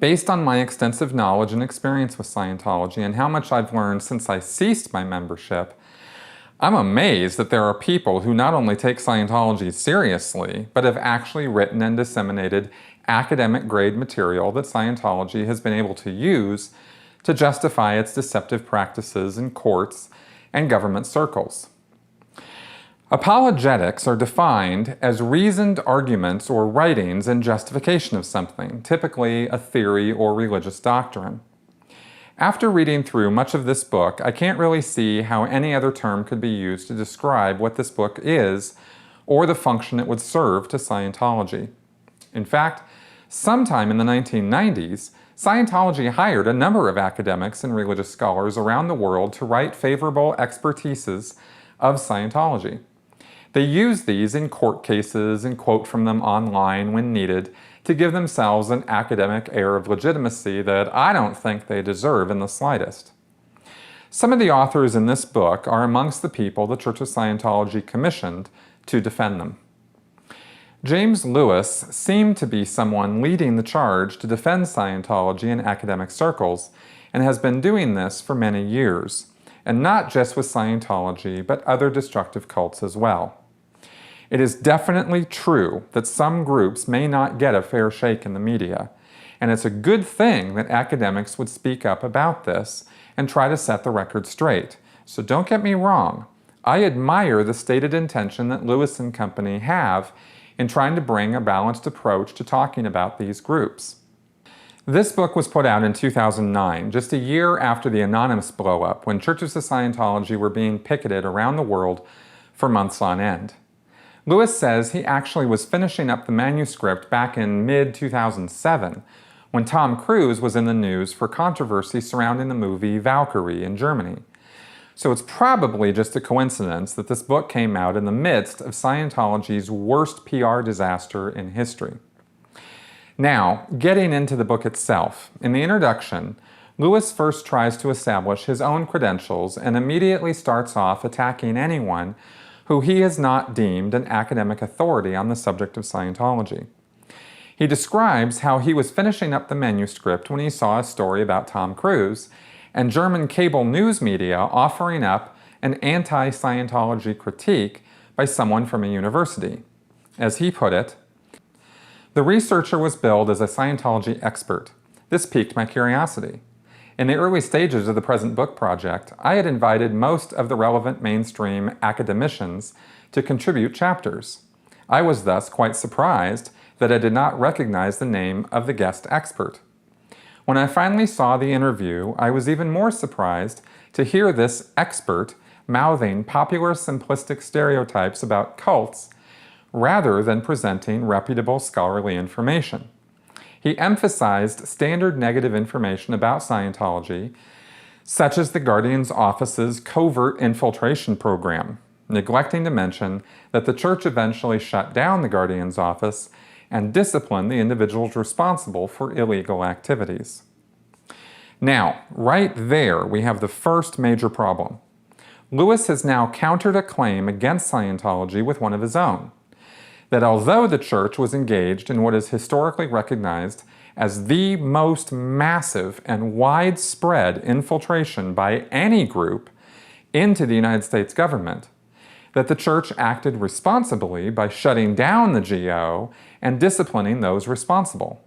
Based on my extensive knowledge and experience with Scientology and how much I've learned since I ceased my membership, I'm amazed that there are people who not only take Scientology seriously, but have actually written and disseminated academic-grade material that Scientology has been able to use to justify its deceptive practices in courts and government circles. Apologetics are defined as reasoned arguments or writings in justification of something, typically a theory or religious doctrine. After reading through much of this book, I can't really see how any other term could be used to describe what this book is or the function it would serve to Scientology. In fact, sometime in the 1990s, Scientology hired a number of academics and religious scholars around the world to write favorable expertises of Scientology. They use these in court cases and quote from them online when needed to give themselves an academic air of legitimacy that I don't think they deserve in the slightest. Some of the authors in this book are amongst the people the Church of Scientology commissioned to defend them. James Lewis seemed to be someone leading the charge to defend Scientology in academic circles, and has been doing this for many years, and not just with Scientology, but other destructive cults as well. It is definitely true that some groups may not get a fair shake in the media, and it's a good thing that academics would speak up about this and try to set the record straight. So don't get me wrong, I admire the stated intention that Lewis and company have in trying to bring a balanced approach to talking about these groups. This book was put out in 2009, just a year after the Anonymous blow-up, when churches of Scientology were being picketed around the world for months on end. Lewis says he actually was finishing up the manuscript back in mid-2007 when Tom Cruise was in the news for controversy surrounding the movie Valkyrie in Germany. So it's probably just a coincidence that this book came out in the midst of Scientology's worst PR disaster in history. Now, getting into the book itself, in the introduction, Lewis first tries to establish his own credentials and immediately starts off attacking anyone who he has not deemed an academic authority on the subject of Scientology. He describes how he was finishing up the manuscript when he saw a story about Tom Cruise and German cable news media offering up an anti-Scientology critique by someone from a university. As he put it, "The researcher was billed as a Scientology expert. This piqued my curiosity. In the early stages of the present book project, I had invited most of the relevant mainstream academicians to contribute chapters. I was thus quite surprised that I did not recognize the name of the guest expert. When I finally saw the interview, I was even more surprised to hear this expert mouthing popular simplistic stereotypes about cults rather than presenting reputable scholarly information. He emphasized standard negative information about Scientology, such as the Guardian's Office's covert infiltration program, neglecting to mention that the church eventually shut down the Guardian's Office and disciplined the individuals responsible for illegal activities. Now, right there we have the first major problem. Lewis has now countered a claim against Scientology with one of his own, that although the church was engaged in what is historically recognized as the most massive and widespread infiltration by any group into the United States government, that the church acted responsibly by shutting down the GO and disciplining those responsible.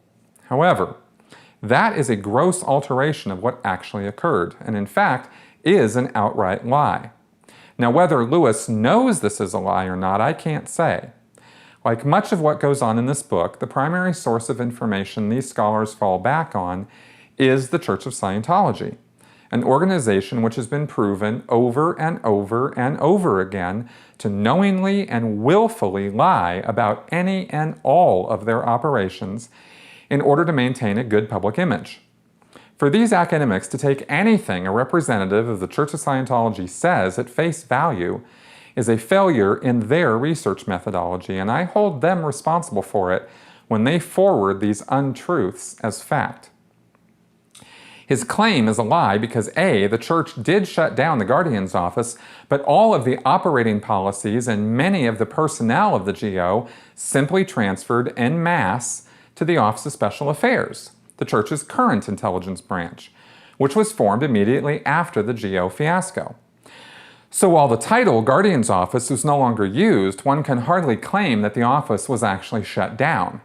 However, that is a gross alteration of what actually occurred, and in fact is an outright lie. Now, whether Lewis knows this is a lie or not, I can't say. Like much of what goes on in this book, the primary source of information these scholars fall back on is the Church of Scientology, an organization which has been proven over and over and over again to knowingly and willfully lie about any and all of their operations in order to maintain a good public image. For these academics to take anything a representative of the Church of Scientology says at face value is a failure in their research methodology, and I hold them responsible for it when they forward these untruths as fact. His claim is a lie because A, the church did shut down the Guardian's Office, but all of the operating policies and many of the personnel of the GO simply transferred en masse to the Office of Special Affairs, the church's current intelligence branch, which was formed immediately after the GO fiasco. So while the title Guardian's Office is no longer used, one can hardly claim that the office was actually shut down.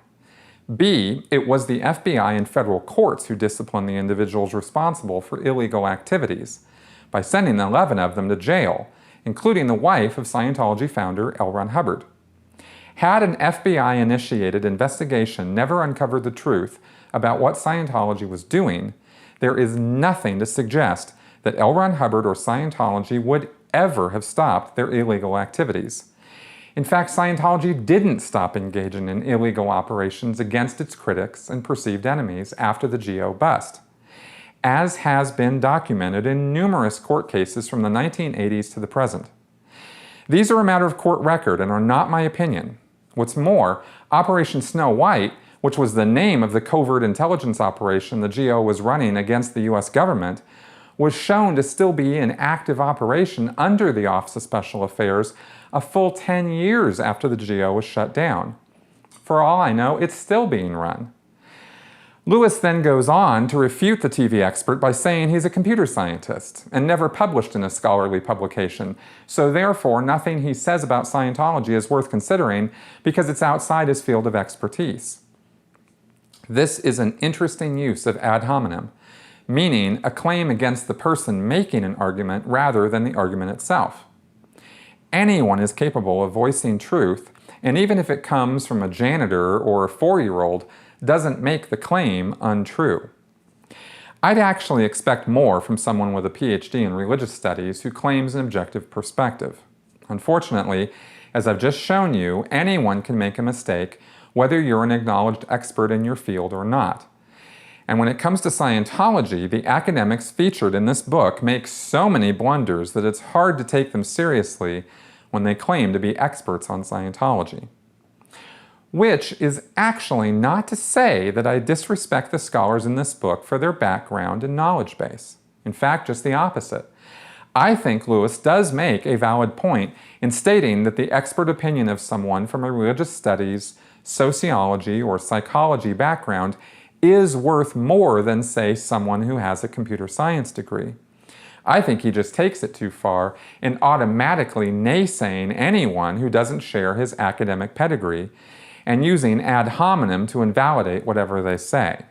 B, it was the FBI and federal courts who disciplined the individuals responsible for illegal activities by sending 11 of them to jail, including the wife of Scientology founder L. Ron Hubbard. Had an FBI-initiated investigation never uncovered the truth about what Scientology was doing, there is nothing to suggest that L. Ron Hubbard or Scientology would ever have stopped their illegal activities. In fact, Scientology didn't stop engaging in illegal operations against its critics and perceived enemies after the GO bust, as has been documented in numerous court cases from the 1980s to the present. These are a matter of court record and are not my opinion. What's more, Operation Snow White, which was the name of the covert intelligence operation the GO was running against the US government, was shown to still be in active operation under the Office of Special Affairs a full 10 years after the GO was shut down. For all I know, it's still being run. Lewis then goes on to refute the TV expert by saying he's a computer scientist and never published in a scholarly publication, so therefore nothing he says about Scientology is worth considering because it's outside his field of expertise. This is an interesting use of ad hominem, meaning a claim against the person making an argument rather than the argument itself. Anyone is capable of voicing truth, and even if it comes from a janitor or a 4-year-old, doesn't make the claim untrue. I'd actually expect more from someone with a PhD in religious studies who claims an objective perspective. Unfortunately, as I've just shown you, anyone can make a mistake, whether you're an acknowledged expert in your field or not. And when it comes to Scientology, the academics featured in this book make so many blunders that it's hard to take them seriously when they claim to be experts on Scientology. Which is actually not to say that I disrespect the scholars in this book for their background and knowledge base. In fact, just the opposite. I think Lewis does make a valid point in stating that the expert opinion of someone from a religious studies, sociology, or psychology background is worth more than, say, someone who has a computer science degree. I think he just takes it too far in automatically naysaying anyone who doesn't share his academic pedigree and using ad hominem to invalidate whatever they say.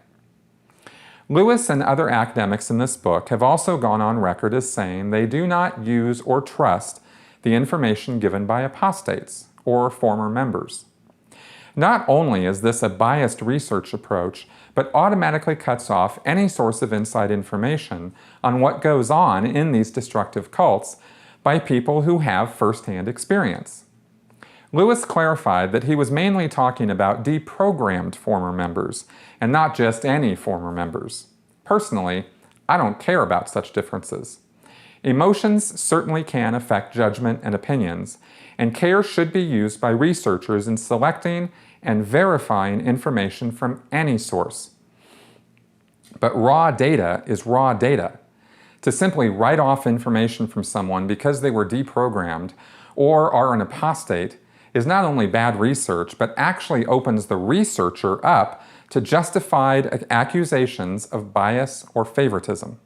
Lewis and other academics in this book have also gone on record as saying they do not use or trust the information given by apostates or former members. Not only is this a biased research approach, but automatically cuts off any source of inside information on what goes on in these destructive cults by people who have first-hand experience. Lewis clarified that he was mainly talking about deprogrammed former members, and not just any former members. Personally, I don't care about such differences. Emotions certainly can affect judgment and opinions, and care should be used by researchers in selecting and verifying information from any source. But raw data is raw data. To simply write off information from someone because they were deprogrammed or are an apostate is not only bad research, but actually opens the researcher up to justified accusations of bias or favoritism.